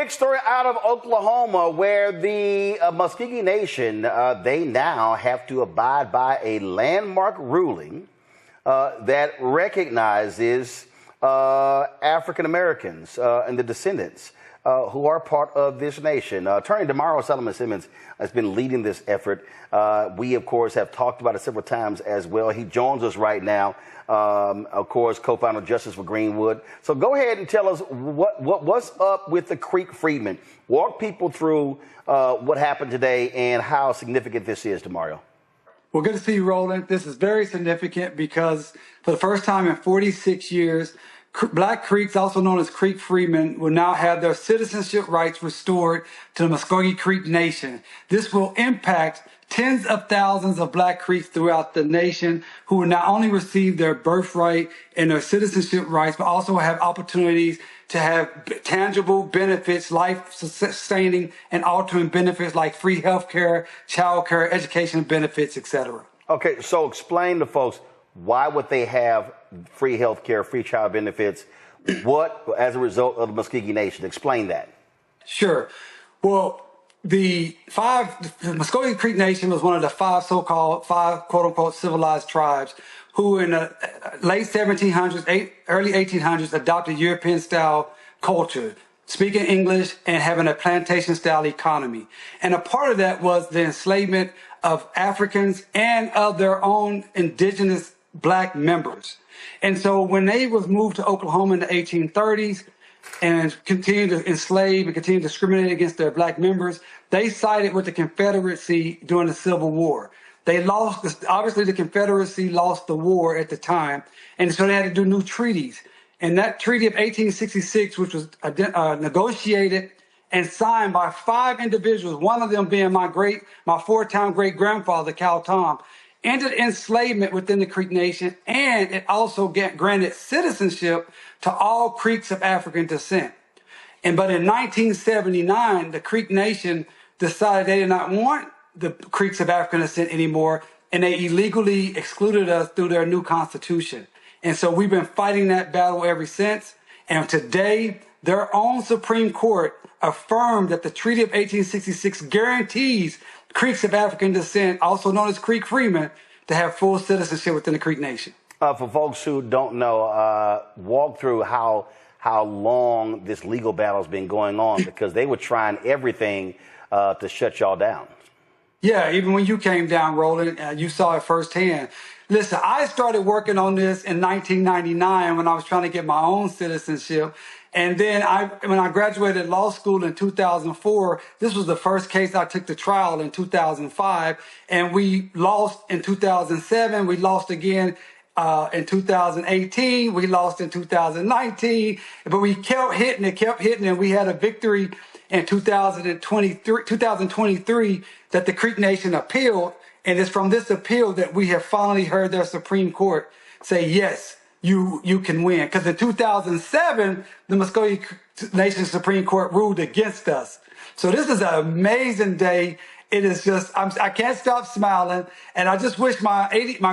Big story out of Oklahoma where the Muscogee Nation, they now have to abide by a landmark ruling that recognizes African Americans and the descendants who are part of this nation. Attorney Damaro Solomon Simmons has been leading this effort. We, of course, have talked about it several times as well. He joins us right now, of course, co-founder of Justice for Greenwood. So go ahead and tell us what's up with the Creek Freedmen. Walk people through what happened today and how significant this is, Damaro. Well, good to see you, Roland. This is very significant because for the first time in 46 years, Black Creeks, also known as Creek Freedmen, will now have their citizenship rights restored to the Muscogee Creek Nation. This will impact tens of thousands of Black Creeks throughout the nation who will not only receive their birthright and their citizenship rights, but also have opportunities to have tangible benefits, life-sustaining and altering benefits like free health care, child care, education benefits, etc. Okay, so explain to folks, why would they have free health care, free child benefits? What, as a result of the Muscogee Nation? Explain that. Sure. Well, the Muscogee Creek Nation was one of the five quote-unquote civilized tribes who in the late 1700s, early 1800s adopted European-style culture, speaking English and having a plantation-style economy. And a part of that was the enslavement of Africans and of their own indigenous Black members. And so when they was moved to Oklahoma in the 1830s and continued to enslave and continue to discriminate against their Black members, they sided with the Confederacy during the Civil War. They lost, obviously the Confederacy lost the war at the time, and so they had to do new treaties. And that treaty of 1866, which was negotiated and signed by 5 individuals, one of them being my four-time great-grandfather, Cal Tom, ended enslavement within the Creek Nation, and it also granted citizenship to all Creeks of African descent. But in 1979, the Creek Nation decided they did not want the Creeks of African descent anymore, and they illegally excluded us through their new constitution. And so we've been fighting that battle ever since. And today, their own Supreme Court affirmed that the Treaty of 1866 guarantees Creeks of African descent, also known as Creek Freedmen, to have full citizenship within the Creek Nation. For folks who don't know, walk through how long this legal battle has been going on, because they were trying everything to shut y'all down. Yeah, even when you came down, Roland, you saw it firsthand. Listen, I started working on this in 1999 when I was trying to get my own citizenship. And then when I graduated law school in 2004, this was the first case I took to trial in 2005. And we lost in 2007. We lost again in 2018. We lost in 2019. But we kept hitting it, and we had a victory in 2023 that the Creek Nation appealed. And it's from this appeal that we have finally heard their Supreme Court say, yes, you can win. Because in 2007, the Muscogee Nation Supreme Court ruled against us. So this is an amazing day. It is just, I can't stop smiling. And I just wish my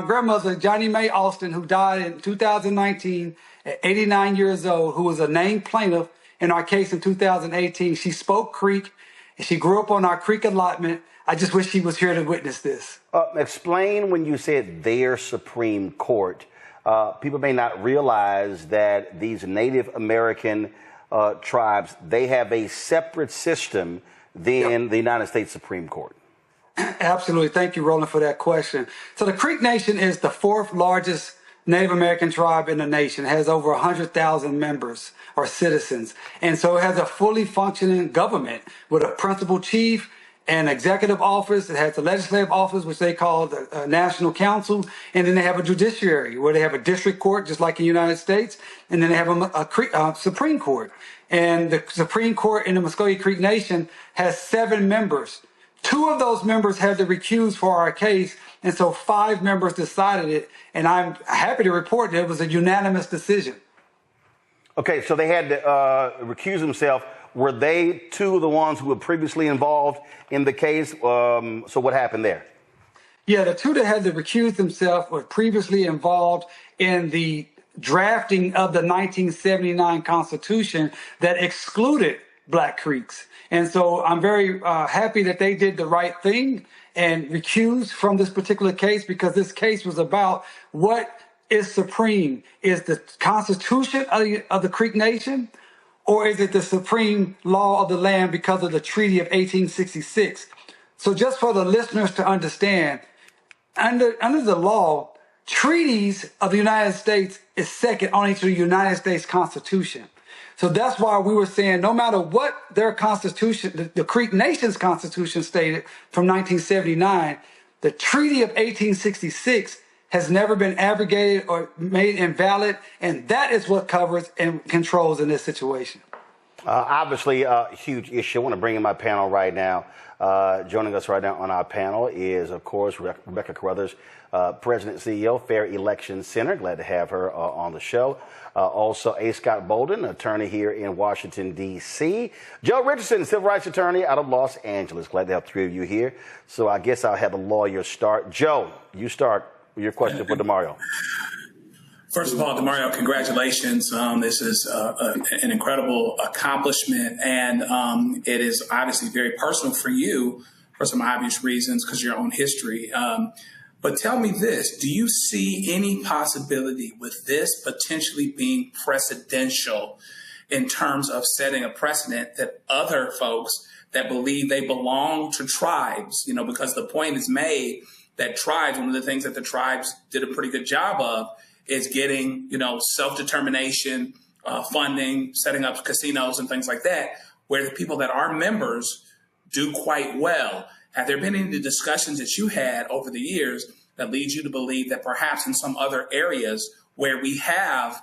grandmother, Johnny Mae Austin, who died in 2019 at 89 years old, who was a named plaintiff in our case in 2018, she spoke Creek, and she grew up on our Creek allotment. I just wish she was here to witness this. Explain when you said their Supreme Court. People may not realize that these Native American tribes, they have a separate system than the United States Supreme Court. Absolutely. Thank you, Roland, for that question. So the Creek Nation is the 4th largest Native American tribe in the nation. It has over 100,000 members or citizens. And so it has a fully functioning government with a principal chief, an executive office. It has a legislative office, which they call the National Council. And then they have a judiciary where they have a district court, just like in the United States. And then they have a Supreme Court. And the Supreme Court in the Muscogee Creek Nation has 7 members. 2 of those members had to recuse for our case. And so 5 members decided it. And I'm happy to report that it was a unanimous decision. Okay, so they had to recuse themselves. Were they 2 of the ones who were previously involved in the case? So what happened there? Yeah, the 2 that had to recuse themselves were previously involved in the drafting of the 1979 Constitution that excluded Black Creeks. And so I'm very happy that they did the right thing and recused from this particular case, because this case was about what is supreme. Is the Constitution of the Creek Nation, or is it the supreme law of the land because of the Treaty of 1866? So just for the listeners to understand, under the law, treaties of the United States is second only to the United States Constitution. So that's why we were saying no matter what their constitution, the Creek Nation's constitution stated from 1979, the Treaty of 1866 has never been abrogated or made invalid, and that is what covers and controls in this situation. Obviously, a huge issue. I want to bring in my panel right now. Joining us right now on our panel is, of course, Rebecca Carruthers, President and CEO, Fair Election Center. Glad to have her on the show. Also, A. Scott Bolden, attorney here in Washington, D.C. Joe Richardson, civil rights attorney out of Los Angeles. Glad to have three of you here. So I guess I'll have the lawyer start. Joe, you start with your question for Demario. First of all, Demario, congratulations. This is an incredible accomplishment, and it is obviously very personal for you for some obvious reasons because of your own history. But tell me this, do you see any possibility with this potentially being precedential in terms of setting a precedent that other folks that believe they belong to tribes, because the point is made that tribes, one of the things that the tribes did a pretty good job of is getting, self-determination, funding, setting up casinos and things like that, where the people that are members do quite well. Have there been any discussions that you had over the years that lead you to believe that perhaps in some other areas where we have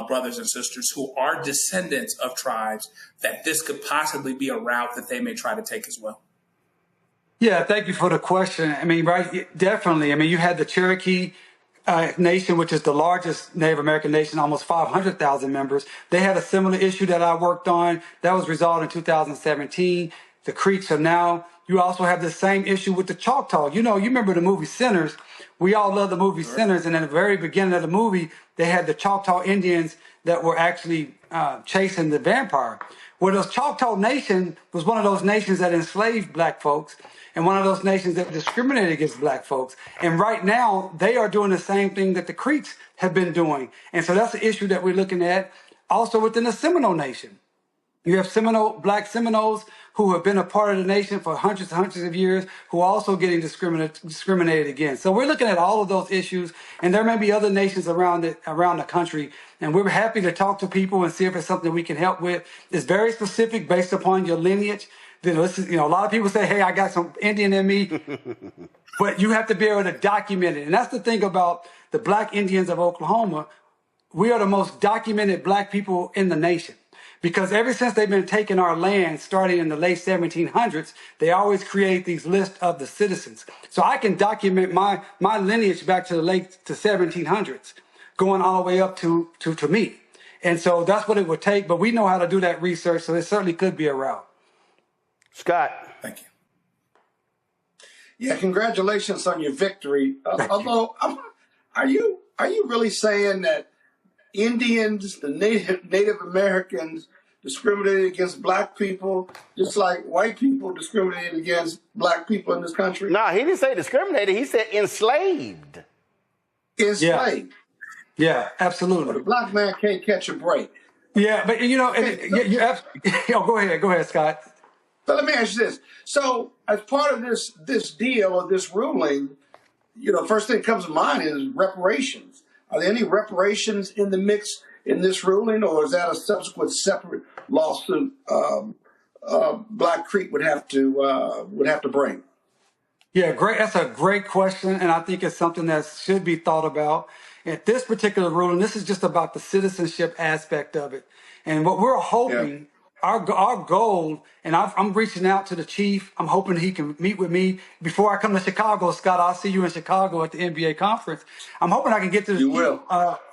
brothers and sisters who are descendants of tribes, that this could possibly be a route that they may try to take as well? Yeah, thank you for the question. Right, definitely. You had the Cherokee Nation, which is the largest Native American nation, almost 500,000 members. They had a similar issue that I worked on. That was resolved in 2017. The Creeks are now. You also have the same issue with the Choctaw. You remember the movie Sinners. We all love the movie Sinners. And at the very beginning of the movie, they had the Choctaw Indians that were actually chasing the vampire. Well, the Choctaw Nation was one of those nations that enslaved Black folks and one of those nations that discriminated against Black folks. And right now, they are doing the same thing that the Creeks have been doing. And so that's an issue that we're looking at. Also within the Seminole Nation. You have Black Seminoles who have been a part of the nation for hundreds and hundreds of years, who are also getting discriminated against. So we're looking at all of those issues, and there may be other nations around the country, and we're happy to talk to people and see if it's something we can help with. It's very specific based upon your lineage. A lot of people say, hey, I got some Indian in me, but you have to be able to document it. And that's the thing about the Black Indians of Oklahoma. We are the most documented Black people in the nation. Because ever since they've been taking our land, starting in the late 1700s, they always create these lists of the citizens. So I can document my lineage back to the late 1700s, going all the way up to me. And so that's what it would take. But we know how to do that research, so it certainly could be a route. Scott. Thank you. Yeah, congratulations on your victory. Although, are you really saying that Indians, the Native Americans, discriminated against Black people, just like white people discriminated against Black people in this country? No, he didn't say discriminated. He said enslaved. Enslaved. Yeah, absolutely. But the Black man can't catch a break. Yeah, but go ahead, Scott. So let me ask you this. So as part of this deal or this ruling, first thing that comes to mind is reparations. Are there any reparations in the mix in this ruling, or is that a subsequent separate lawsuit Black Creek would have to bring? Yeah, great. That's a great question, and I think it's something that should be thought about. At this particular ruling, this is just about the citizenship aspect of it, and what we're hoping. Our goal, and I'm reaching out to the chief. I'm hoping he can meet with me before I come to Chicago. Scott, I'll see you in Chicago at the NBA conference. I'm hoping I can get to the chief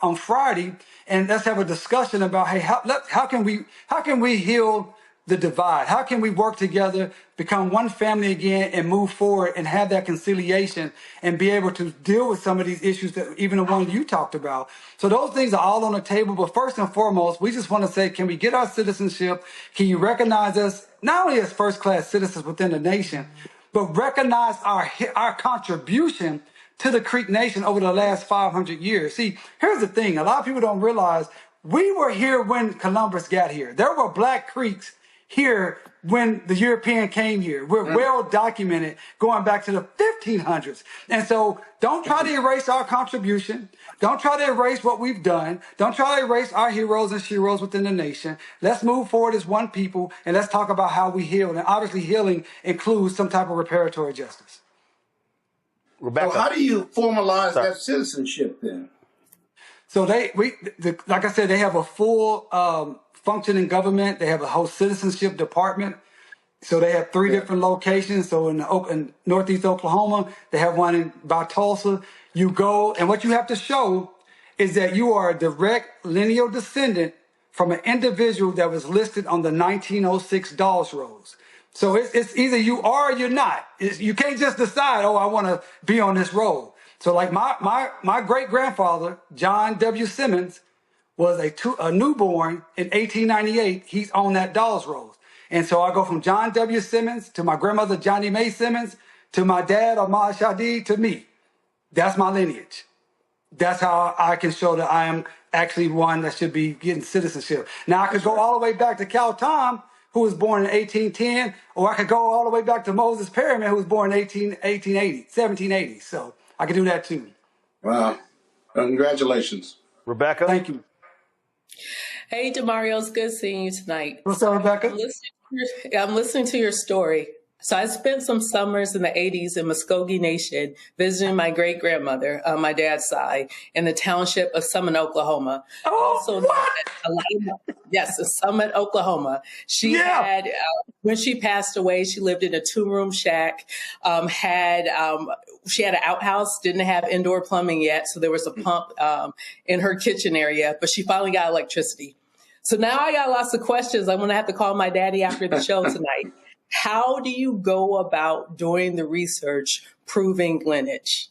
on Friday, and let's have a discussion about, hey, how can we heal the divide? How can we work together, become one family again, and move forward and have that conciliation and be able to deal with some of these issues that even the one you talked about? So those things are all on the table. But first and foremost, we just want to say, can we get our citizenship? Can you recognize us not only as first-class citizens within the nation, but recognize our contribution to the Creek Nation over the last 500 years? See, here's the thing. A lot of people don't realize we were here when Columbus got here. There were Black Creeks here when the European came here. We're well documented going back to the 1500s. And so don't try to erase our contribution. Don't try to erase what we've done. Don't try to erase our heroes and sheroes within the nation. Let's move forward as one people, and let's talk about how we heal. And obviously healing includes some type of reparatory justice. Rebecca. So how do you formalize that citizenship then? So like I said, they have a full functioning government. They have a whole citizenship department. So they have 3 different locations. So in Northeast Oklahoma, they have one by Tulsa. You go, and what you have to show is that you are a direct lineal descendant from an individual that was listed on the 1906 Dawes Rolls. So it's either you are or you're not. You can't just decide, oh, I want to be on this roll. So like my great-grandfather, John W. Simmons, was a newborn in 1898. He's on that Dawes Rolls. And so I go from John W. Simmons to my grandmother, Johnny Mae Simmons, to my dad, Ahmad Shadi, to me. That's my lineage. That's how I can show that I am actually one that should be getting citizenship. Now, I could go all the way back to Cal Tom, who was born in 1810, or I could go all the way back to Moses Perryman, who was born in 1780. So I can do that too. Wow. Congratulations. Rebecca. Thank you. Hey, Demario, it's good seeing you tonight. What's up, Rebecca? I'm listening to your story. So I spent some summers in the 80s in Muscogee Nation visiting my great-grandmother on my dad's side in the township of Summit, Oklahoma. Yes, Summit, Oklahoma. She had, when she passed away, she lived in a 2-room shack, she had an outhouse, didn't have indoor plumbing yet, so there was a pump in her kitchen area, but she finally got electricity. So now I got lots of questions. I'm going to have to call my daddy after the show tonight. How do you go about doing the research proving lineage?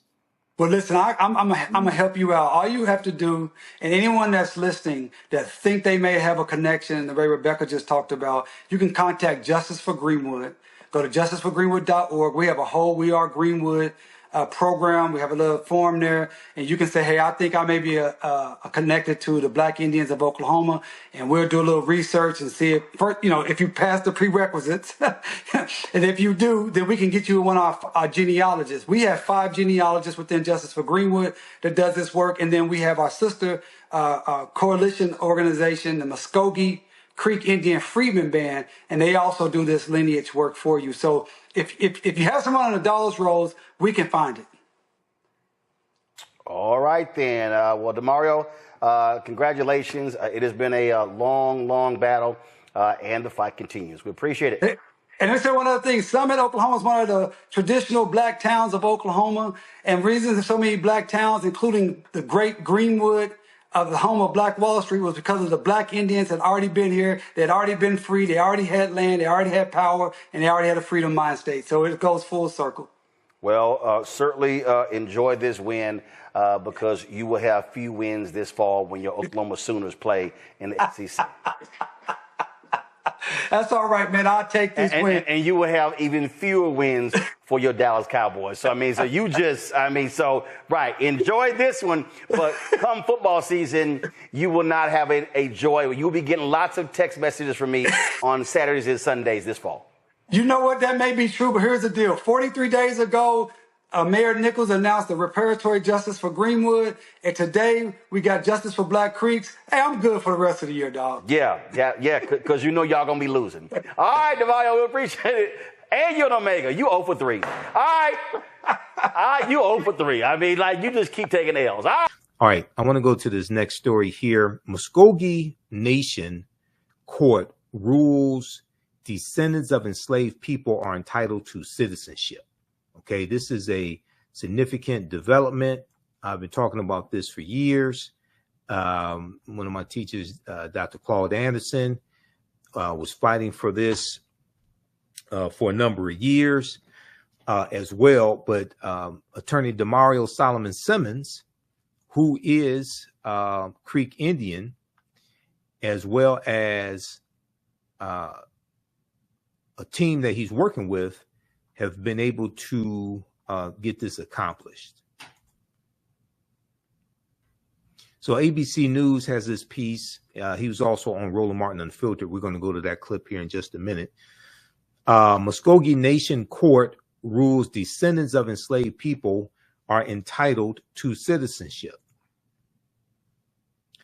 Well, listen, I'm going to help you out. All you have to do, and anyone that's listening that think they may have a connection, the way Rebecca just talked about, you can contact Justice for Greenwood. Go to justiceforgreenwood.org. We have a whole We Are Greenwood program. We have a little form there, and you can say, hey, I think I may be connected to the Black Indians of Oklahoma, and we'll do a little research and see if you pass the prerequisites. And if you do, then we can get you one of our genealogists. We have 5 genealogists within Justice for Greenwood that does this work, and then we have our sister coalition organization, the Muscogee Creek Indian Freedmen Band, and they also do this lineage work for you. So if you have someone on the Dawes Rolls, we can find it. All right, then. Well, Demario, congratulations. It has been a long battle, and the fight continues. We appreciate it. And let's say one other thing. Summit, Oklahoma is one of the traditional Black towns of Oklahoma, and reasons there's so many Black towns, including the great Greenwood, of the home of Black Wall Street, was because of the Black Indians had already been here. They had already been free. They already had land. They already had power, and they already had a freedom mind state. So it goes full circle. Well, certainly enjoy this win because you will have few wins this fall when your Oklahoma Sooners play in the SEC. That's all right, man. I'll take this win. And you will have even fewer wins for your Dallas Cowboys. So, right, enjoy this one. But come football season, you will not have a joy. You'll be getting lots of text messages from me on Saturdays and Sundays this fall. You know what? That may be true, but here's the deal. 43 days ago, Mayor Nichols announced the reparatory justice for Greenwood, and today we got justice for Black Creeks. Hey, I'm good for the rest of the year, dog. Yeah, because you know y'all going to be losing. All right, Demario, we appreciate it. And you're an Omega. You 0 for 3. All right. You 0 for 3. I mean, like, you just keep taking L's. All right, I want to go to this next story here. Muscogee Nation Court rules descendants of enslaved people are entitled to citizenship. Okay, this is a significant development. I've been talking about this for years. One of my teachers, Dr. Claude Anderson, was fighting for this for a number of years as well. But Attorney Demario Solomon Simmons, who is Creek Indian, as well as a team that he's working with, have been able to get this accomplished. So ABC News has this piece. He was also on Roland Martin Unfiltered. We're going to go to that clip here in just a minute. Muscogee Nation Court rules descendants of enslaved people are entitled to citizenship.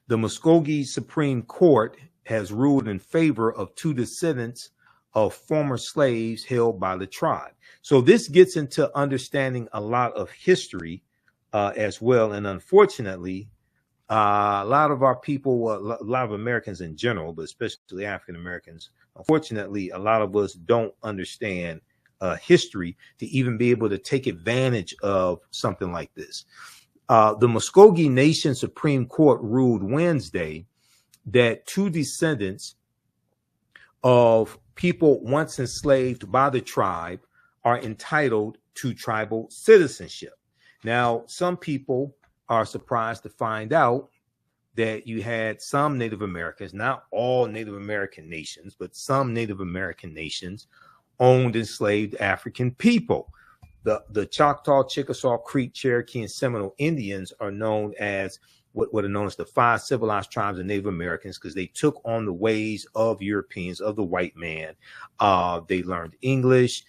The Muscogee Supreme Court has ruled in favor of 2 descendants of former slaves held by the tribe. So this gets into understanding a lot of history as well. And unfortunately, a lot of our people, a lot of Americans in general, but especially African Americans, unfortunately, a lot of us don't understand history to even be able to take advantage of something like this. The Muscogee Nation Supreme Court ruled Wednesday that 2 descendants of people once enslaved by the tribe are entitled to tribal citizenship. Now, some people are surprised to find out that you had some Native Americans, not all Native American nations, but some Native American nations owned enslaved African people. The Choctaw, Chickasaw, Creek, Cherokee, and Seminole Indians are known as what are known as the 5 civilized tribes of Native Americans, because they took on the ways of Europeans, of the white man. They learned English.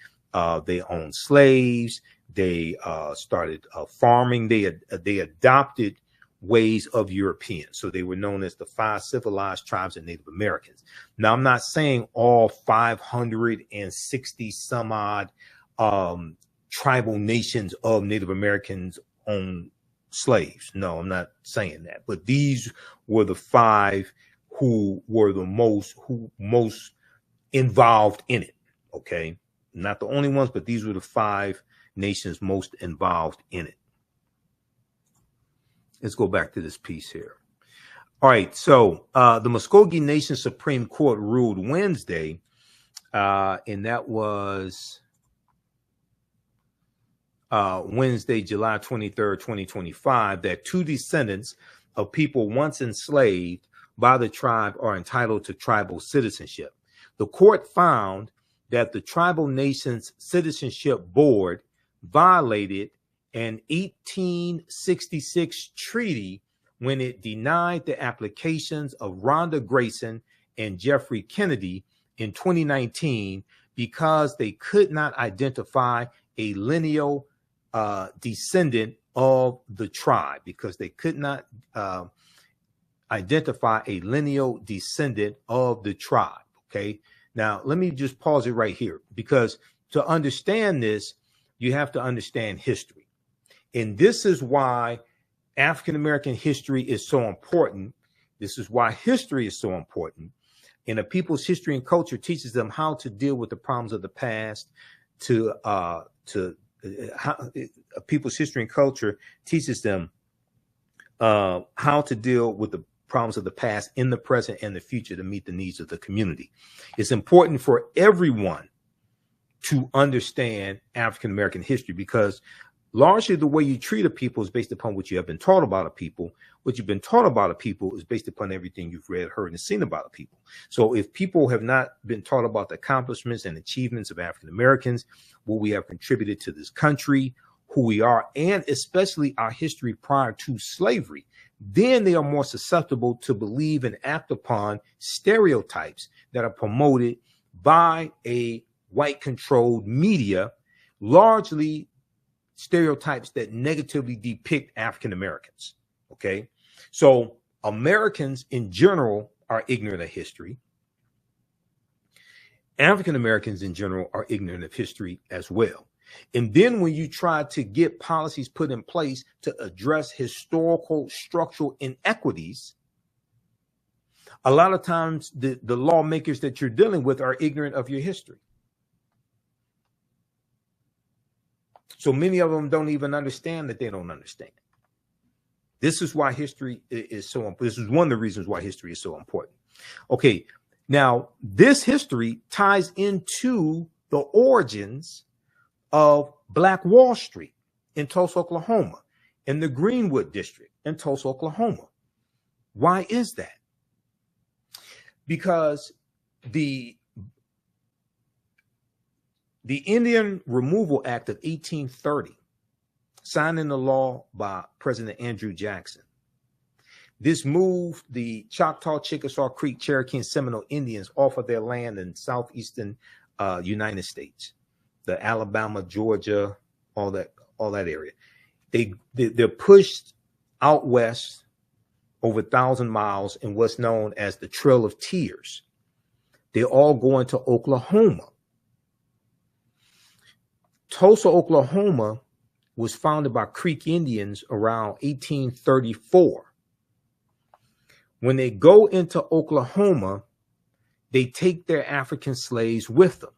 They owned slaves. They started farming. They adopted ways of Europeans. So they were known as the 5 civilized tribes of Native Americans. Now, I'm not saying all 560 some odd tribal nations of Native Americans own slaves. No, I'm not saying that. But these were the 5 who were the most involved in it. Okay, not the only ones, but these were the 5 nations most involved in it. Let's go back to this piece here. All right, so the Muscogee Nation Supreme Court ruled Wednesday, and that was Wednesday, July 23rd, 2025, that 2 descendants of people once enslaved by the tribe are entitled to tribal citizenship. The court found that the tribal nation's citizenship board violated an 1866 treaty when it denied the applications of Rhonda Grayson and Jeffrey Kennedy in 2019 because they could not identify a lineal descendant of the tribe, because they could not identify a lineal descendant of the tribe. Okay. Now, let me just pause it right here, because to understand this, you have to understand history. And this is why African-American history is so important. This is why history is so important. And a people's history and culture teaches them how to deal with the problems of the past. How a people's history and culture teaches them how to deal with the problems of the past in the present and the future to meet the needs of the community. It's important for everyone to understand African-American history, because largely the way you treat a people is based upon what you have been taught about a people. What you've been taught about a people is based upon everything you've read, heard, and seen about a people. So if people have not been taught about the accomplishments and achievements of African Americans, what we have contributed to this country, who we are, and especially our history prior to slavery, then they are more susceptible to believe and act upon stereotypes that are promoted by a white-controlled media, largely stereotypes that negatively depict African Americans. Okay, so Americans in general are ignorant of history. African Americans in general are ignorant of history as well. And then when you try to get policies put in place to address historical structural inequities, a lot of times the lawmakers that you're dealing with are ignorant of your history. So many of them don't even understand that they don't understand. This is why history is so important. This is one of the reasons why history is so important. Okay, Now, this history ties into the origins of Black Wall Street in Tulsa, Oklahoma, in the Greenwood district in Tulsa, Oklahoma. Why is that? Because the Indian Removal Act of 1830, signed into law by President Andrew Jackson, this moved the Choctaw, Chickasaw, Creek, Cherokee, and Seminole Indians off of their land in southeastern United States, the Alabama, Georgia, all that area. They're pushed out west over 1,000 miles in what's known as the Trail of Tears. They all go into Oklahoma. Tulsa, Oklahoma was founded by Creek Indians around 1834. When they go into Oklahoma, they take their African slaves with them.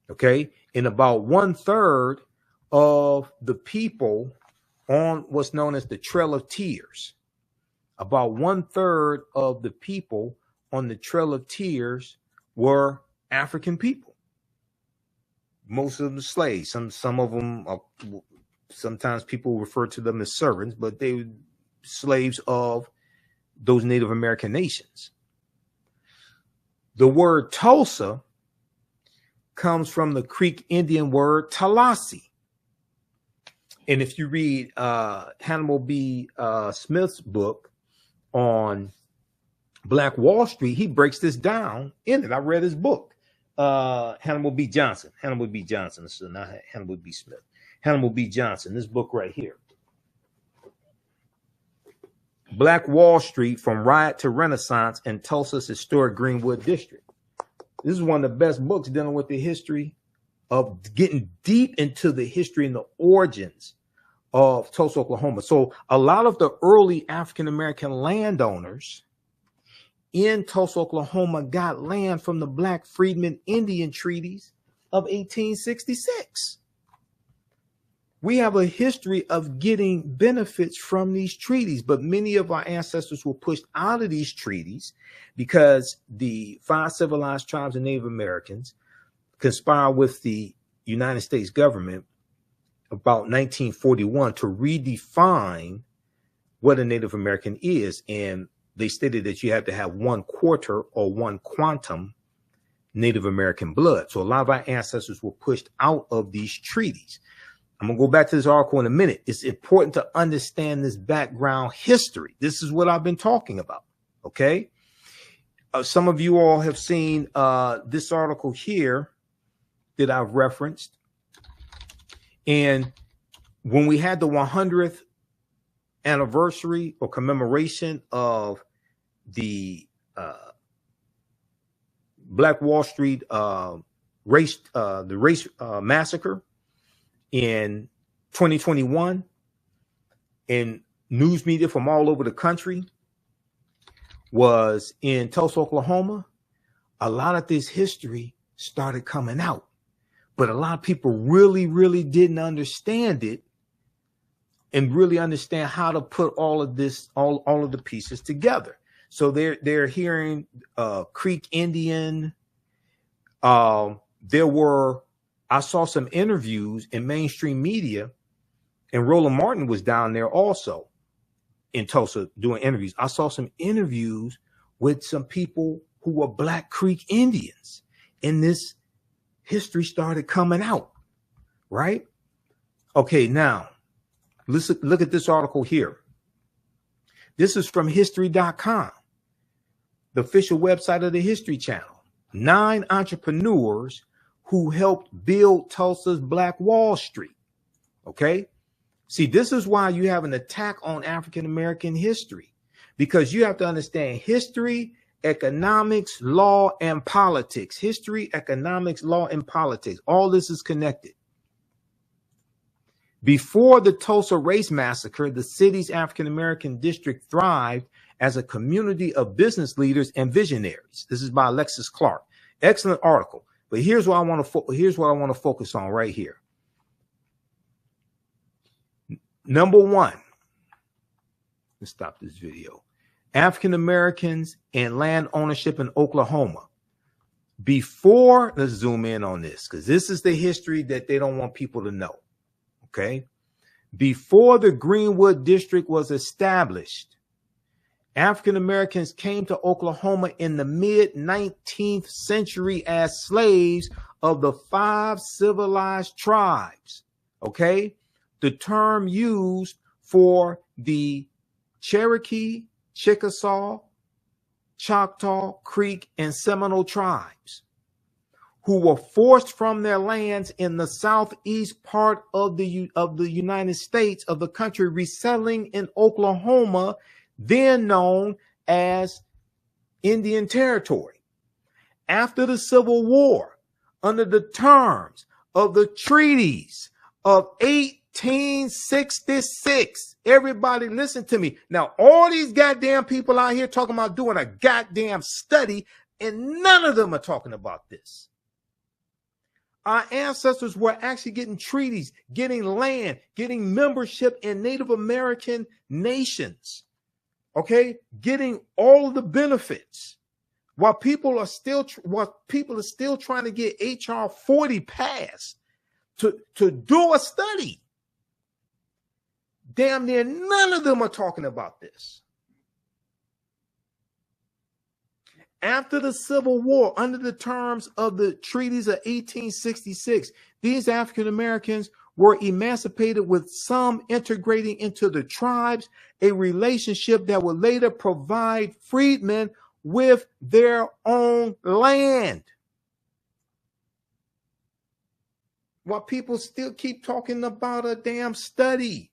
Okay. And about 1/3 of the people on what's known as the Trail of Tears, about 1/3 of the people on the Trail of Tears were African people. Most of them slaves. Some of them are, sometimes people refer to them as servants, but they were slaves of those Native American nations. The word Tulsa comes from the Creek Indian word Tallahassee. And if you read Hannibal B. Smith's book on Black Wall Street, he breaks this down in it. I read his book, Hannibal B. Johnson. This is not Hannibal B. Smith. Hannibal B. Johnson, this book right here. Black Wall Street from Riot to Renaissance in Tulsa's historic Greenwood district. This is one of the best books dealing with the history of getting deep into the history and the origins of Tulsa, Oklahoma. So a lot of the early African-American landowners in Tulsa, Oklahoma got land from the Black Freedmen Indian Treaties of 1866. We have a history of getting benefits from these treaties, but many of our ancestors were pushed out of these treaties because the 5 civilized tribes of Native Americans conspired with the United States government about 1941 to redefine what a Native American is. And they stated that you have to have 1/4 or 1 quantum Native American blood. So a lot of our ancestors were pushed out of these treaties. I'm going to go back to this article in a minute. It's important to understand this background history. This is what I've been talking about. Okay. Some of you all have seen this article here that I've referenced. And when we had the 100th anniversary or commemoration of the Black Wall Street race massacre in 2021, and news media from all over the country was in Tulsa, Oklahoma, a lot of this history started coming out, but a lot of people really didn't understand it and really understand how to put all of this, all of the pieces together. So they're hearing Creek Indian. I saw some interviews in mainstream media, and Roland Martin was down there also in Tulsa doing interviews. I saw some interviews with some people who were Black Creek Indians, and this history started coming out, right? Okay, now let's look at this article here. This is from history.com, the official website of the History Channel. 9 entrepreneurs who helped build Tulsa's Black Wall Street. Okay. See, this is why you have an attack on African-American history, because you have to understand history, economics, law, and politics. History, economics, law, and politics. All this is connected. Before the Tulsa Race Massacre, the city's African-American district thrived as a community of business leaders and visionaries. This is by Alexis Clark. Excellent article. But here's what I want to focus on right here. Number one, let's stop this video. African Americans and land ownership in Oklahoma. Before, let's zoom in on this because this is the history that they don't want people to know. Okay. Before the Greenwood District was established, African Americans came to Oklahoma in the mid-19th century as slaves of the 5 civilized tribes. Okay. The term used for the Cherokee, Chickasaw, Choctaw, Creek, and Seminole tribes who were forced from their lands in the southeast part of the United States of the country, resettling in Oklahoma, then known as Indian Territory. After the Civil War, under the terms of the treaties of 1866, everybody listen to me. Now, all these goddamn people out here talking about doing a goddamn study, and none of them are talking about this. Our ancestors were actually getting treaties, getting land, getting membership in Native American nations, okay, getting all of the benefits. While people are still trying to get HR 40 passed to do a study. Damn near none of them are talking about this. After the Civil War, under the terms of the treaties of 1866, these African Americans were emancipated, with some integrating into the tribes, a relationship that would later provide freedmen with their own land. While people still keep talking about a damn study.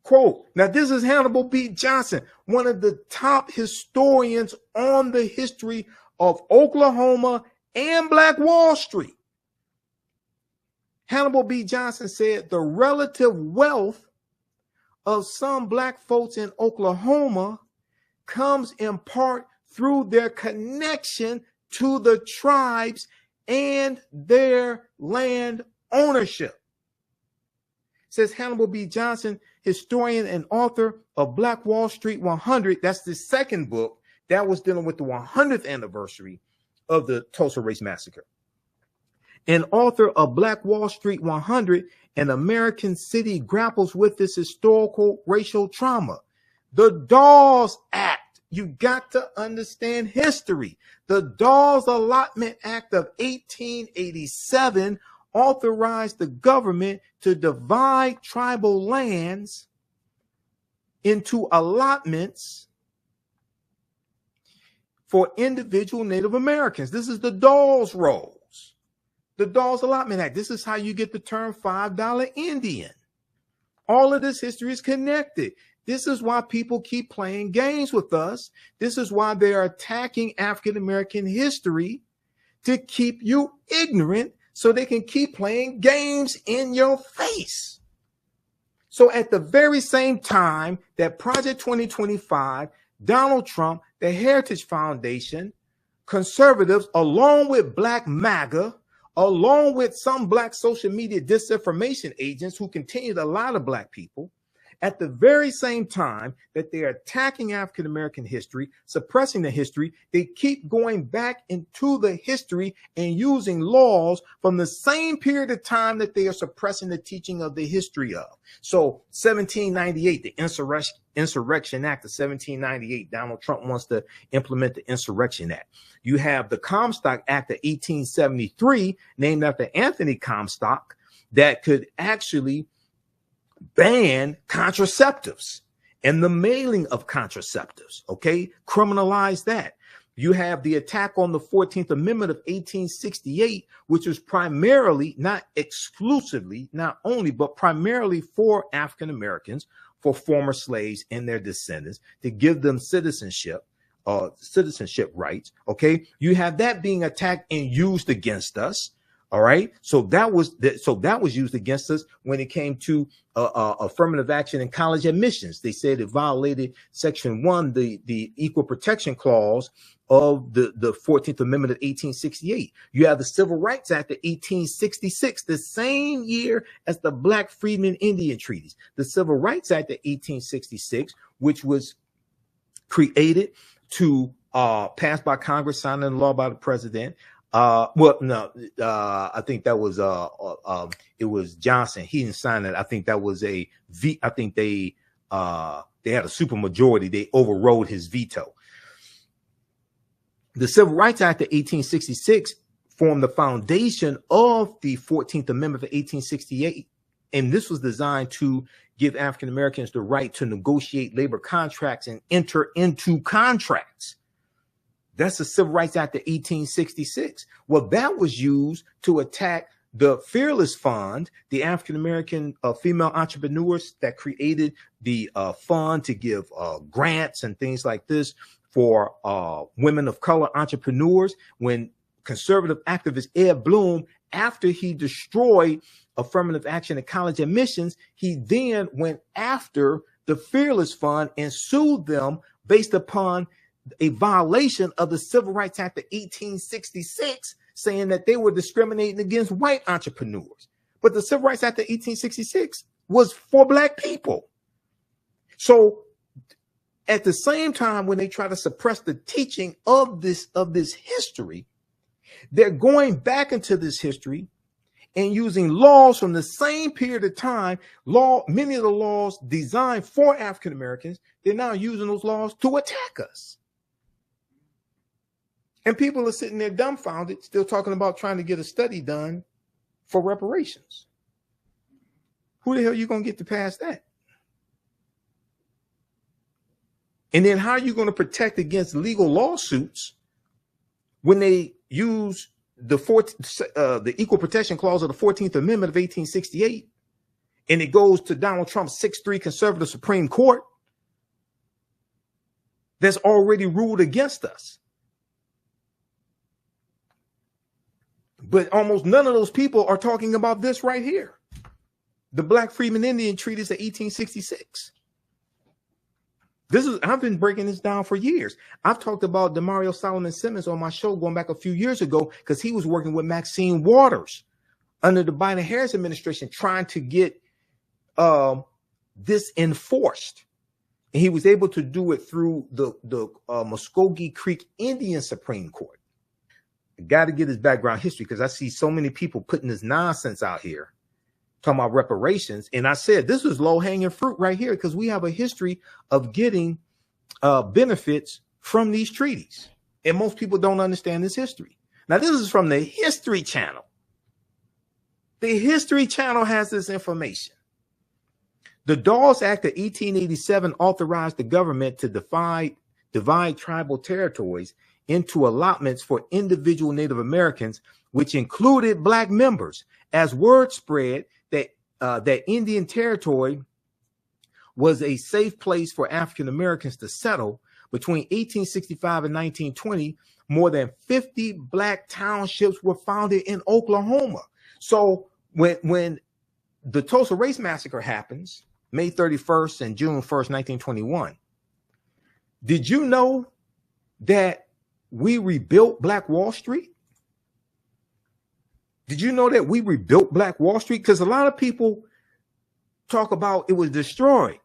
Quote, now this is Hannibal B. Johnson, one of the top historians on the history of Oklahoma and Black Wall Street. Hannibal B. Johnson said the relative wealth of some Black folks in Oklahoma comes in part through their connection to the tribes and their land ownership. Says Hannibal B. Johnson, historian and author of Black Wall Street 100. That's the second book that was dealing with the 100th anniversary of the Tulsa Race Massacre. And author of Black Wall Street 100, an American city grapples with this historical racial trauma. The Dawes Act, you got to understand history. The Dawes Allotment Act of 1887 authorized the government to divide tribal lands into allotments for individual Native Americans. This is the Dawes Rolls, the Dawes Allotment Act. This is how you get the term $5 Indian. All of this history is connected. This is why people keep playing games with us. This is why they are attacking African American history, to keep you ignorant so they can keep playing games in your face. So at the very same time that Project 2025, Donald Trump, the Heritage Foundation, conservatives, along with Black MAGA, along with some Black social media disinformation agents who continue to lie to Black people, at the very same time that they're attacking African American history, suppressing the history, they keep going back into the history and using laws from the same period of time that they are suppressing the teaching of the history of. So 1798, the Insurrection Act of 1798, Donald Trump wants to implement the Insurrection Act. You have the Comstock Act of 1873, named after Anthony Comstock, that could actually ban contraceptives and the mailing of contraceptives, okay? Criminalize that. You have the attack on the 14th Amendment of 1868, which was primarily, not exclusively, not only, but primarily for African Americans, for former slaves and their descendants, to give them citizenship rights, okay? You have that being attacked and used against us. All right. So that was used against us when it came to affirmative action in college admissions. They said it violated Section 1, the Equal Protection Clause of the 14th Amendment of 1868. You have the Civil Rights Act of 1866, the same year as the Black Freedmen Indian Treaties. The Civil Rights Act of 1866, which was created to passed by Congress, signed into law by the president. I think that was it was Johnson. He didn't sign it. I think that was I think they had a super majority. They overrode his veto. The Civil Rights Act of 1866 formed the foundation of the 14th Amendment of 1868. And this was designed to give African Americans the right to negotiate labor contracts and enter into contracts. That's the Civil Rights Act of 1866. Well, that was used to attack the Fearless Fund, the African American female entrepreneurs that created the fund to give grants and things like this for women of color entrepreneurs. When conservative activist Ed Bloom, after he destroyed affirmative action at college admissions, he then went after the Fearless Fund and sued them based upon a violation of the Civil Rights Act of 1866, saying that they were discriminating against white entrepreneurs. But the Civil Rights Act of 1866 was for Black people. So at the same time, when they try to suppress the teaching of this history, they're going back into this history and using laws from the same period of time, many of the laws designed for African Americans, they're now using those laws to attack us. And people are sitting there dumbfounded, still talking about trying to get a study done for reparations. Who the hell are you going to get to pass that? And then how are you going to protect against legal lawsuits when they use the Equal Protection Clause of the 14th Amendment of 1868, and it goes to Donald Trump's 6-3 conservative Supreme Court that's already ruled against us? But almost none of those people are talking about this right here. The Black Freedmen Indian Treaties of 1866. I've been breaking this down for years. I've talked about Demario Solomon Simmons on my show going back a few years ago because he was working with Maxine Waters under the Biden-Harris administration trying to get this enforced. And he was able to do it through the Muscogee Creek Indian Supreme Court. I got to get his background history because I see so many people putting this nonsense out here talking about reparations. And I said, this is low hanging fruit right here because we have a history of getting benefits from these treaties. And most people don't understand this history. Now, this is from the History Channel. The History Channel has this information. The Dawes Act of 1887 authorized the government to divide tribal territories into allotments for individual Native Americans, which included Black members, as word spread that Indian Territory was a safe place for African Americans to settle. Between 1865 and 1920, more than 50 Black townships were founded in Oklahoma. So when the Tulsa Race Massacre happens, May 31st and June 1st, 1921, did you know that we rebuilt Black Wall Street? Did you know that we rebuilt Black Wall Street? Because a lot of people talk about it was destroyed.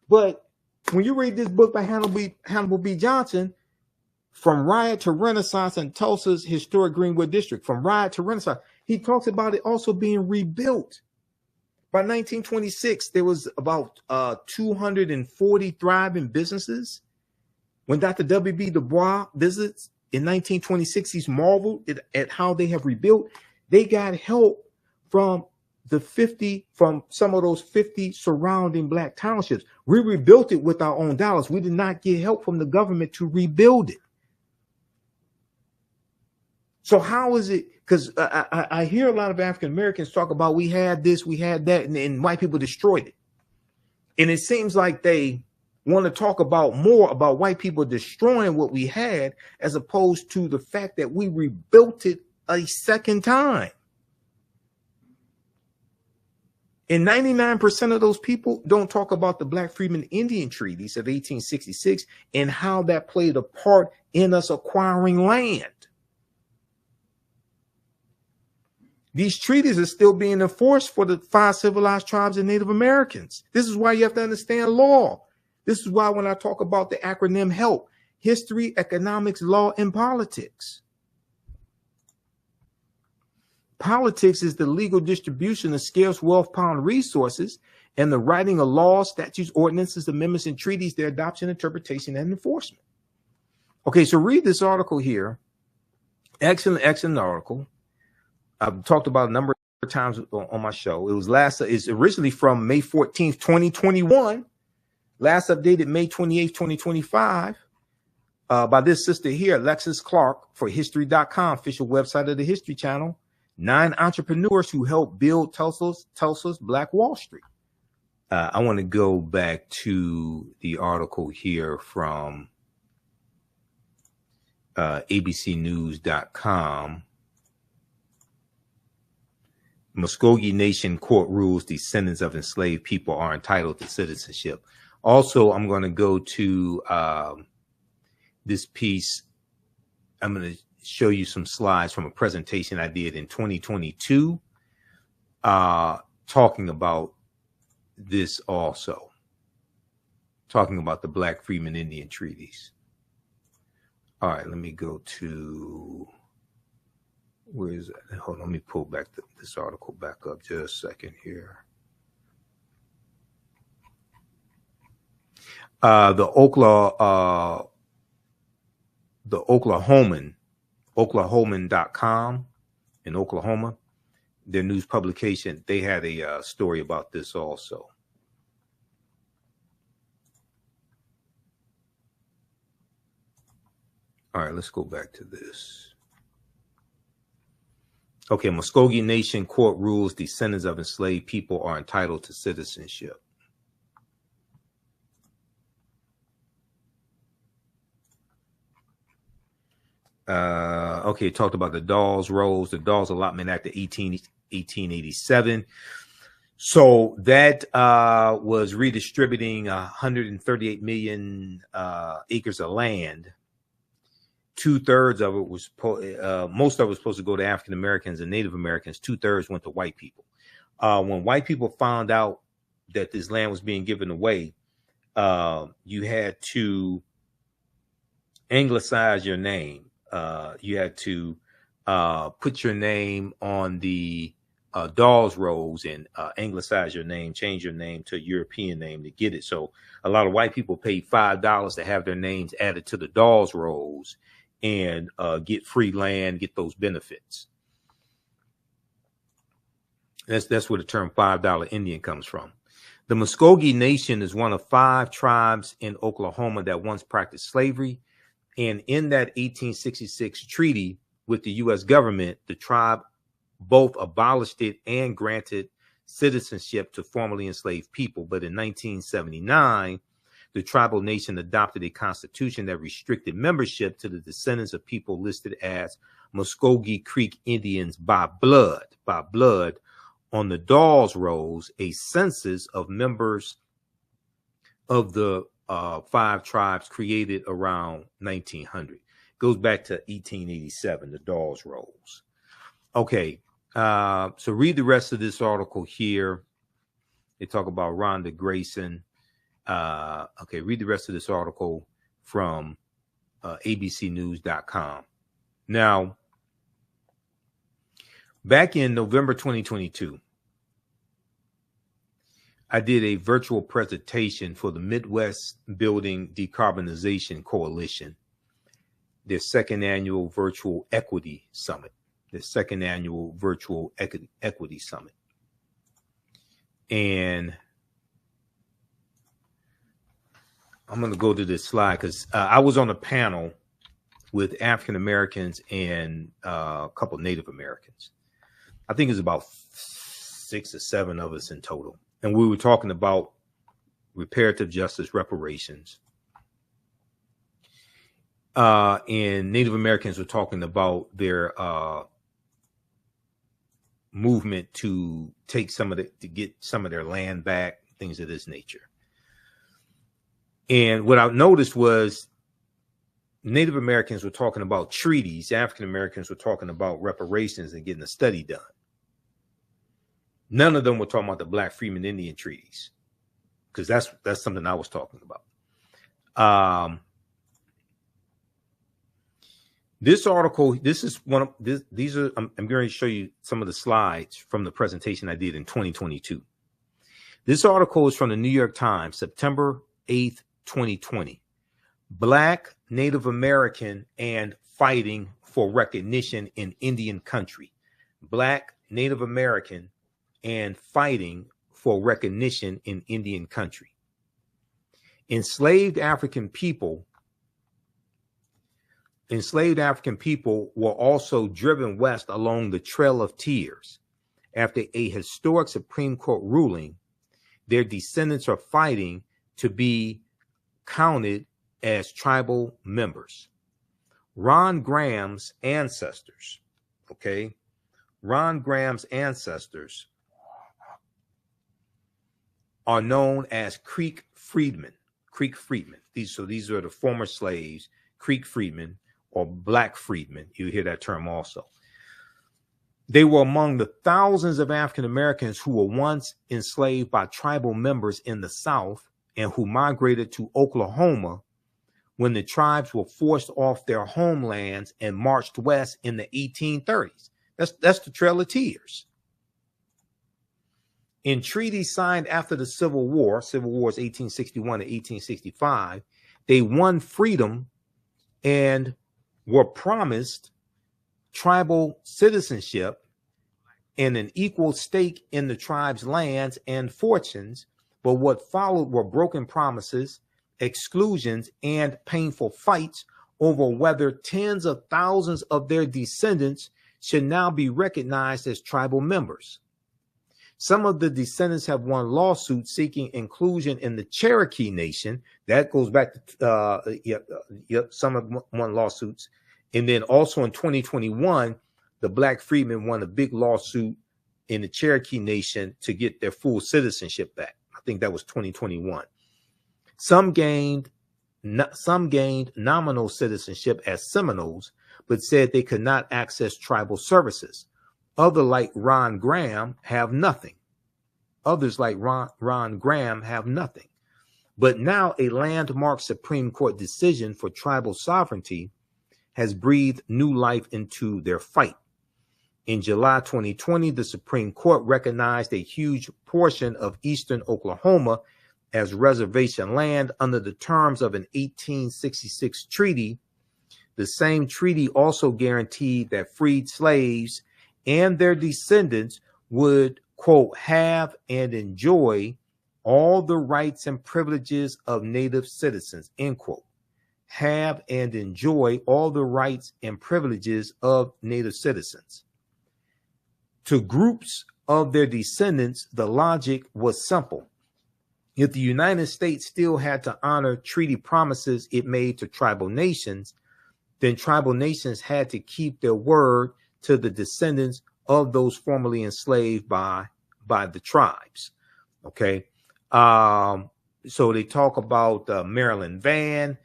But when you read this book by Hannibal B. Johnson, From Riot to Renaissance in Tulsa's Historic Greenwood District, From Riot to Renaissance, he talks about it also being rebuilt. By 1926, there was about 240 thriving businesses. When Dr. W.B. Du Bois visits in 1926, he's marveled at how they have rebuilt. They got help from some of those 50 surrounding Black townships. We rebuilt it with our own dollars. We did not get help from the government to rebuild it. So how is it? Because I hear a lot of African Americans talk about we had this, we had that, and white people destroyed it. And it seems like they want to talk about more about white people destroying what we had as opposed to the fact that we rebuilt it a second time. And 99% of those people don't talk about the Black Freedmen Indian Treaties of 1866 and how that played a part in us acquiring land. These treaties are still being enforced for the 5 civilized tribes of Native Americans. This is why you have to understand law. This is why when I talk about the acronym HELP, history, economics, law, and politics. Politics is the legal distribution of scarce wealth, power, and resources, and the writing of laws, statutes, ordinances, amendments, and treaties, their adoption, interpretation, and enforcement. Okay, so read this article here. Excellent article. I've talked about a number of times on my show. It's originally from May 14th, 2021. Last updated May 28th, 2025. By this sister here, Alexis Clark, for History.com, official website of the History Channel. 9 entrepreneurs who helped build Tulsa's Black Wall Street. I want to go back to the article here from abcnews.com. Muscogee Nation court rules descendants of enslaved people are entitled to citizenship. Also, I'm going to go to this piece. I'm going to show you some slides from a presentation I did in 2022, talking about this also, talking about the Black Freedmen Indian Treaties. All right, let me go to, where is that? Hold on, let me pull back this article back up just a second here. The Oklahoman.com in Oklahoma, their news publication, they had a story about this also. All right, let's go back to this. Okay, Muscogee Nation court rules descendants of enslaved people are entitled to citizenship. Okay, talked about the Dawes Allotment Act of 1887. So that was redistributing 138 million acres of land. 2/3 of it was, most of it was supposed to go to African Americans and Native Americans. 2/3 went to white people. When white people found out that this land was being given away, you had to anglicize your name. You had to put your name on the Dawes rolls and anglicize your name, change your name to a European name to get it. So a lot of white people paid $5 to have their names added to the Dawes rolls and get free land, get those benefits. That's where the term $5 Indian comes from. The Muscogee Nation is one of 5 tribes in Oklahoma that once practiced slavery. And in that 1866 treaty with the U.S. government, the tribe both abolished it and granted citizenship to formerly enslaved people. But in 1979, the tribal nation adopted a constitution that restricted membership to the descendants of people listed as Muscogee Creek Indians by blood. On the Dawes rolls, a census of members of the 5 tribes created around 1900. Goes back to 1887, the Dawes rolls. Okay, so read the rest of this article here. They talk about Rhonda Grayson. Okay, read the rest of this article from abcnews.com. Now, back in November 2022, I did a virtual presentation for the Midwest Building Decarbonization Coalition, their 2nd annual virtual equity summit, And I'm going to go to this slide because I was on a panel with African Americans and a couple of Native Americans. I think it's about 6 or 7 of us in total. And we were talking about reparative justice, reparations. And Native Americans were talking about their movement to take to get some of their land back, things of this nature. And what I noticed was Native Americans were talking about treaties. African Americans were talking about reparations and getting a study done. None of them were talking about the Black Freedmen Indian Treaties, because that's something I was talking about. This article, this is one of these are. I'm going to show you some of the slides from the presentation I did in 2022. This article is from the New York Times, September 8th, 2020. Black, Native American, and fighting for recognition in Indian country. Black, Native American, and fighting for recognition in Indian country. Enslaved African people were also driven west along the Trail of Tears. After a historic Supreme Court ruling, their descendants are fighting to be counted as tribal members. Ron Graham's ancestors, Ron Graham's ancestors are known as Creek Freedmen. Creek Freedmen. These are the former slaves, Creek Freedmen, or Black Freedmen. You hear that term also. They were among the thousands of African Americans who were once enslaved by tribal members in the South and who migrated to Oklahoma when the tribes were forced off their homelands and marched west in the 1830s. That's the Trail of Tears. In treaties signed after the Civil War is 1861 to 1865, they won freedom and were promised tribal citizenship and an equal stake in the tribe's lands and fortunes. But what followed were broken promises, exclusions, and painful fights over whether tens of thousands of their descendants should now be recognized as tribal members. Some of the descendants have won lawsuits seeking inclusion in the Cherokee Nation. That goes back to some have won lawsuits. And then also in 2021, the Black Freedmen won a big lawsuit in the Cherokee Nation to get their full citizenship back. I think that was 2021. Some gained nominal citizenship as Seminoles, but said they could not access tribal services. Others, like Ron Graham, have nothing. But now a landmark Supreme Court decision for tribal sovereignty has breathed new life into their fight. In July 2020, the Supreme Court recognized a huge portion of eastern Oklahoma as reservation land under the terms of an 1866 treaty. The same treaty also guaranteed that freed slaves and their descendants would, quote, have and enjoy all the rights and privileges of Native citizens, end quote. Have and enjoy all the rights and privileges of Native citizens. To groups of their descendants, the logic was simple. If the United States still had to honor treaty promises it made to tribal nations, then tribal nations had to keep their word to the descendants of those formerly enslaved by the tribes. Okay. So they talk about Marilyn Vann.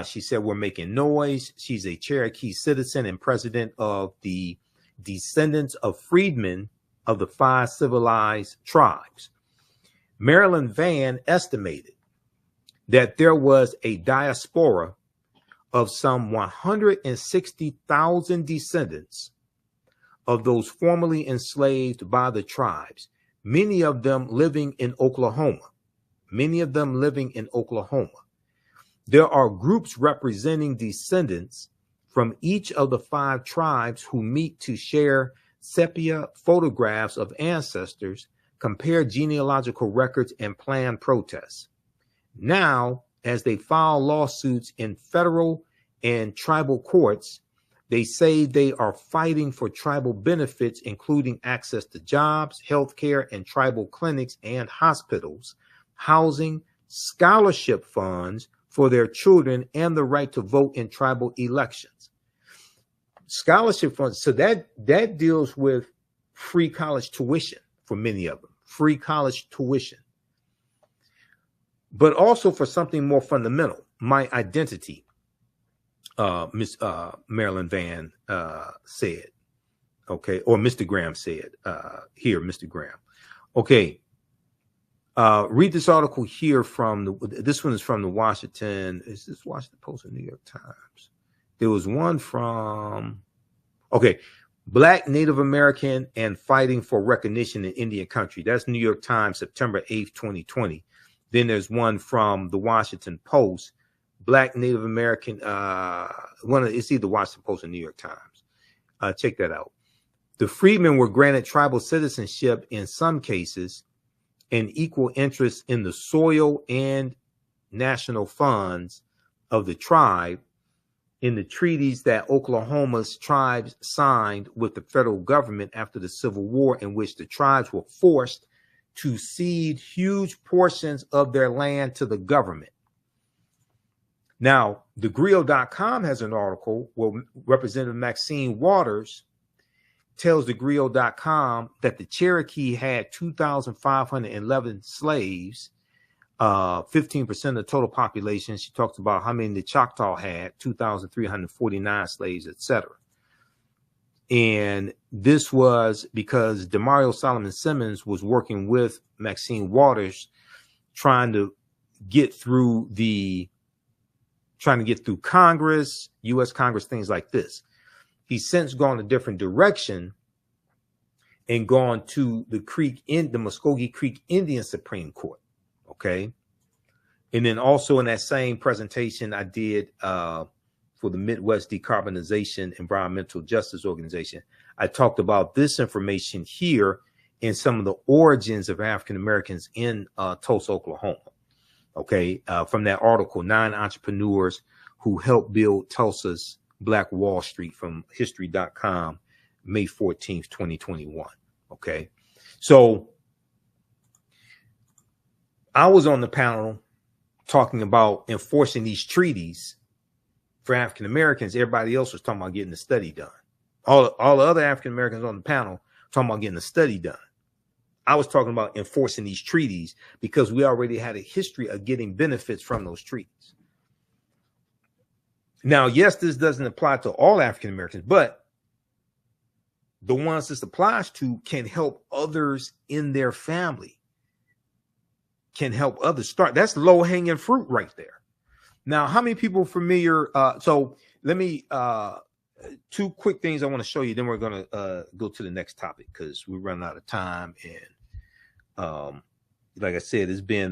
She said, we're making noise. She's a Cherokee citizen and president of the Descendants of Freedmen of the 5 civilized tribes. Marilyn Vann estimated that there was a diaspora of some 160,000 descendants of those formerly enslaved by the tribes, many of them living in Oklahoma. There are groups representing descendants from each of the 5 tribes who meet to share sepia photographs of ancestors, compare genealogical records, and plan protests. Now, as they file lawsuits in federal and tribal courts, they say they are fighting for tribal benefits, including access to jobs, health care, and tribal clinics and hospitals, housing, scholarship funds for their children, and the right to vote in tribal elections. Scholarship funds, so that deals with free college tuition for many of them, free college tuition. But also for something more fundamental, my identity, Miss Marilyn Van said, okay, or Mr. Graham said, here, Mr. Graham. Okay, read this article here from, this one is from the Washington, is this Washington Post or New York Times? There was one from, okay, Black Native American and Fighting for Recognition in Indian Country. That's New York Times, September 8th, 2020. Then there's one from the Washington Post, Black Native American, it's either Washington Post or New York Times. Check that out. The freedmen were granted tribal citizenship in some cases and equal interest in the soil and national funds of the tribe in the treaties that Oklahoma's tribes signed with the federal government after the Civil War, in which the tribes were forced to cede huge portions of their land to the government. Now, thegrio.com has an article where Representative Maxine Waters tells thegrio.com that the Cherokee had 2,511 slaves, 15% of the total population. She talks about how many the Choctaw had, 2,349 slaves, etc. And this was because Demario Solomon Simmons was working with Maxine Waters, trying to get through Congress, U.S. Congress, things like this. He's since gone a different direction and gone to the Muscogee Creek Indian Supreme Court. Okay. And then also in that same presentation I did for the Midwest Decarbonization Environmental Justice Organization, I talked about this information here and some of the origins of African Americans in Tulsa, Oklahoma. Okay. From that article, 9 entrepreneurs who helped build Tulsa's Black Wall Street, from history.com, May 14th, 2021. Okay. So I was on the panel talking about enforcing these treaties for African Americans. Everybody else was talking about getting the study done. All the other African Americans on the panel talking about getting the study done. I was talking about enforcing these treaties because we already had a history of getting benefits from those treaties. Now, yes, this doesn't apply to all African Americans, but the ones this applies to can help others in their family, can help others start. That's low hanging fruit right there. Now, how many people are familiar? So let me, 2 quick things I want to show you. Then we're going to go to the next topic because we're running out of time. And like I said, it's been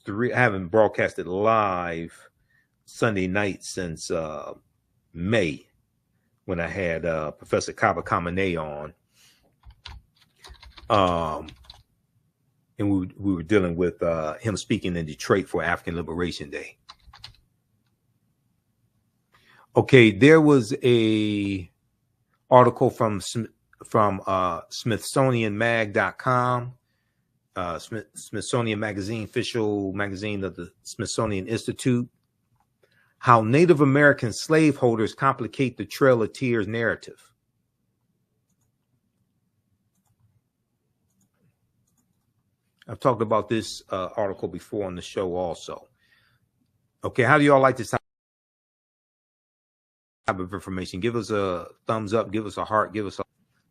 3, I haven't broadcasted live Sunday night since May, when I had Professor Kaba Kamene on. And we were dealing with him speaking in Detroit for African Liberation Day. Okay, there was a article from SmithsonianMag.com, Smithsonian Magazine, official magazine of the Smithsonian Institute. How Native American slaveholders complicate the Trail of Tears narrative. I've talked about this article before on the show also. Okay, how do y'all like this type of information? Give us a thumbs up, give us a heart, give us a...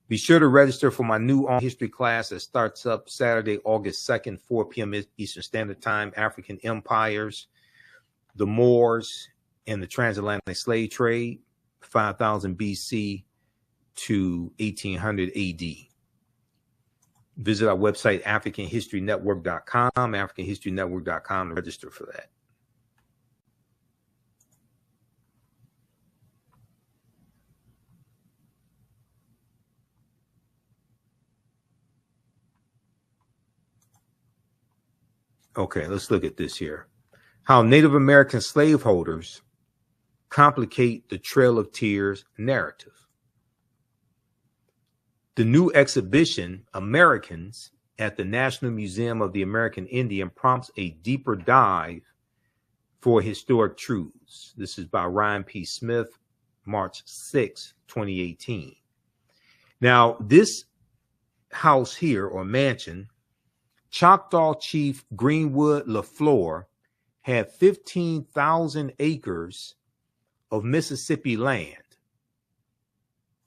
Be sure to register for my new history class that starts up Saturday, August 2nd, 4 p.m. Eastern Standard Time. African Empires, the Moors, and the transatlantic slave trade, 5000 BC to 1800 AD. Visit our website, AfricanHistoryNetwork.com, AfricanHistoryNetwork.com to register for that. Okay, let's look at this here. How Native American slaveholders complicate the Trail of Tears narrative. The new exhibition, Americans, at the National Museum of the American Indian prompts a deeper dive for historic truths. This is by Ryan P. Smith, March 6, 2018. Now, this house here, or mansion, Choctaw Chief Greenwood LaFleur had 15,000 acres of Mississippi land.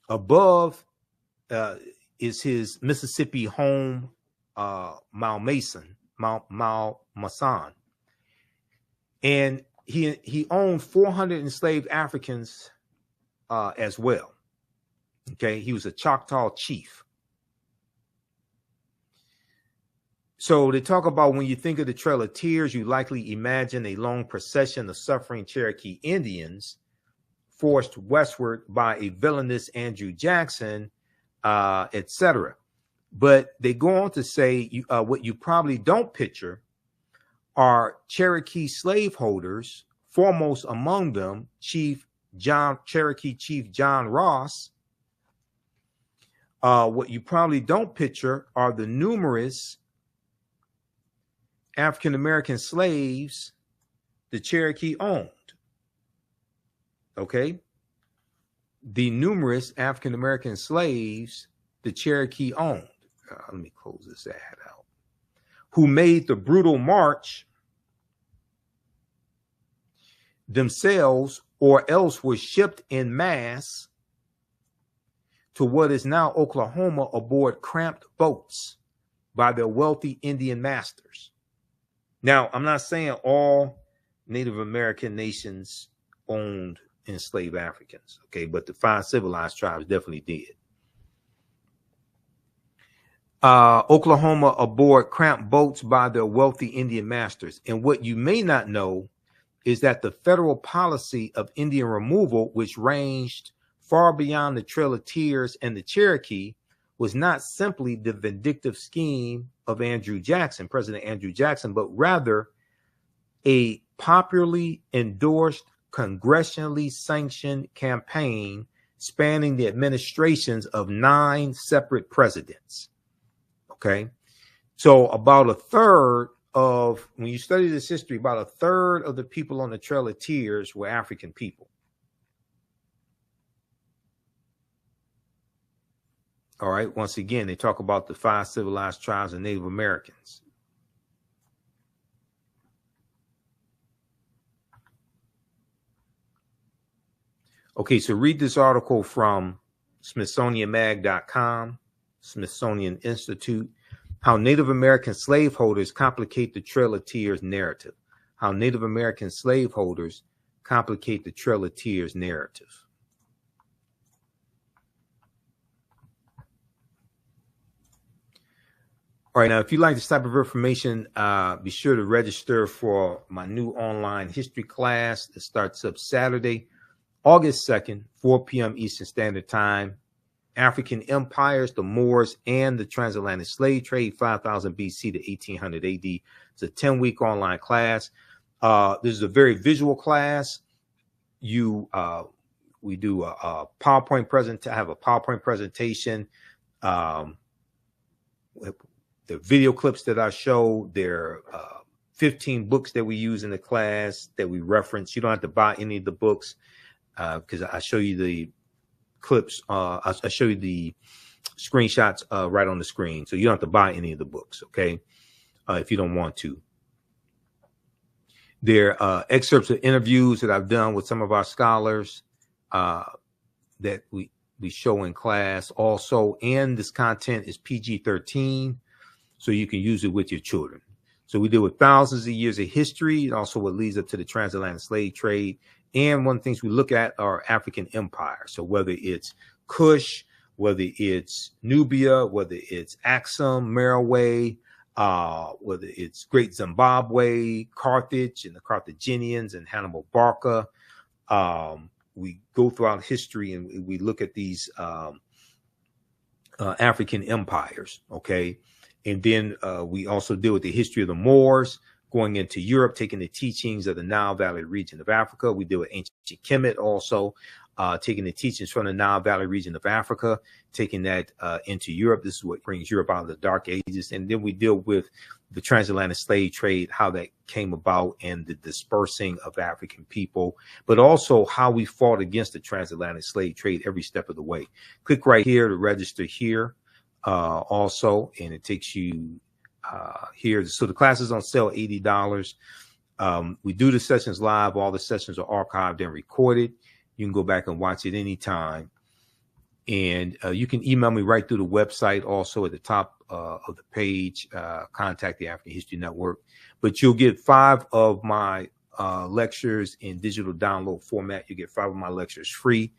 Above is his Mississippi home, Malmaison, and he owned 400 enslaved Africans as well. Okay, he was a Choctaw chief. So they talk about, when you think of the Trail of Tears, you likely imagine a long procession of suffering Cherokee Indians forced westward by a villainous Andrew Jackson, etc. But they go on to say what you probably don't picture are Cherokee slaveholders, foremost among them Cherokee Chief John Ross. What you probably don't picture are the numerous African-American slaves the Cherokee owned. Okay? The numerous African-American slaves the Cherokee owned. Let me close this ad out. Who made the brutal march themselves, or else were shipped en masse to what is now Oklahoma aboard cramped boats by their wealthy Indian masters. Now, I'm not saying all Native American nations owned enslaved Africans, okay, but the 5 civilized tribes definitely did. Oklahoma aboard cramped boats by their wealthy Indian masters. And what you may not know is that the federal policy of Indian removal, which ranged far beyond the Trail of Tears and the Cherokee, was not simply the vindictive scheme of Andrew Jackson, President Andrew Jackson, but rather a popularly endorsed, congressionally sanctioned campaign spanning the administrations of 9 separate presidents. Okay, so about a third of, when you study this history, about a third of the people on the Trail of Tears were African people. All right, once again, they talk about the 5 civilized tribes of Native Americans. Okay, so read this article from SmithsonianMag.com, Smithsonian Institute, How Native American Slaveholders Complicate the Trail of Tears Narrative. How Native American Slaveholders Complicate the Trail of Tears Narrative. All right, now, if you like this type of information, be sure to register for my new online history class that starts up Saturday, August 2nd, 4 p.m. Eastern Standard Time. African Empires, the Moors, and the Transatlantic Slave Trade, 5000 BC to 1800 AD. It's a 10-week online class. This is a very visual class. We do a PowerPoint presentation. I have a PowerPoint presentation. The video clips that I show, there are 15 books that we use in the class that we reference. You don't have to buy any of the books because I show you the clips. I show you the screenshots right on the screen. So you don't have to buy any of the books, okay, if you don't want to. There are excerpts of interviews that I've done with some of our scholars that we show in class also. And this content is PG-13, so you can use it with your children. So we deal with thousands of years of history, and also what leads up to the transatlantic slave trade. And one of the things we look at are African empires. So whether it's Kush, whether it's Nubia, whether it's Axum, Merowe, whether it's Great Zimbabwe, Carthage, and the Carthaginians, and Hannibal Barca. We go throughout history and we look at these African empires, okay? And then we also deal with the history of the Moors, going into Europe, taking the teachings of the Nile Valley region of Africa. We deal with ancient Kemet also. taking the teachings from the Nile Valley region of Africa, taking that into Europe. This is what brings Europe out of the Dark Ages. And then we deal with the transatlantic slave trade, how that came about, and the dispersing of African people, but also how we fought against the transatlantic slave trade every step of the way. Click right here to register here also, and it takes you here. So the class is on sale, $80. We do the sessions live. All the sessions are archived and recorded. You can go back and watch it anytime. And you can email me right through the website. Also at the top of the page, contact the African History Network. But you'll get 5 of my lectures in digital download format. You get 5 of my lectures free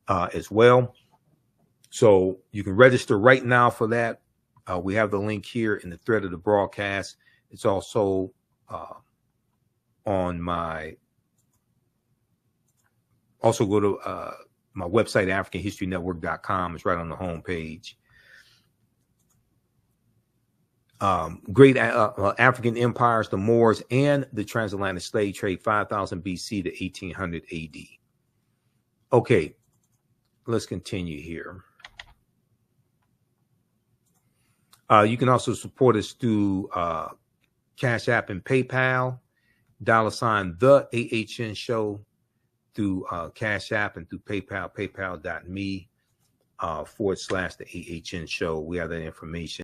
as well. So you can register right now for that. We have the link here in the thread of the broadcast. It's also on my, also go to my website, AfricanHistoryNetwork.com. It's right on the home page. Great African empires, the Moors, and the transatlantic slave trade, 5000 BC to 1800 AD. Okay, let's continue here. You can also support us through Cash App and PayPal, $ the AHN show through Cash App, and through PayPal, paypal.me / the AHN show. We have that information.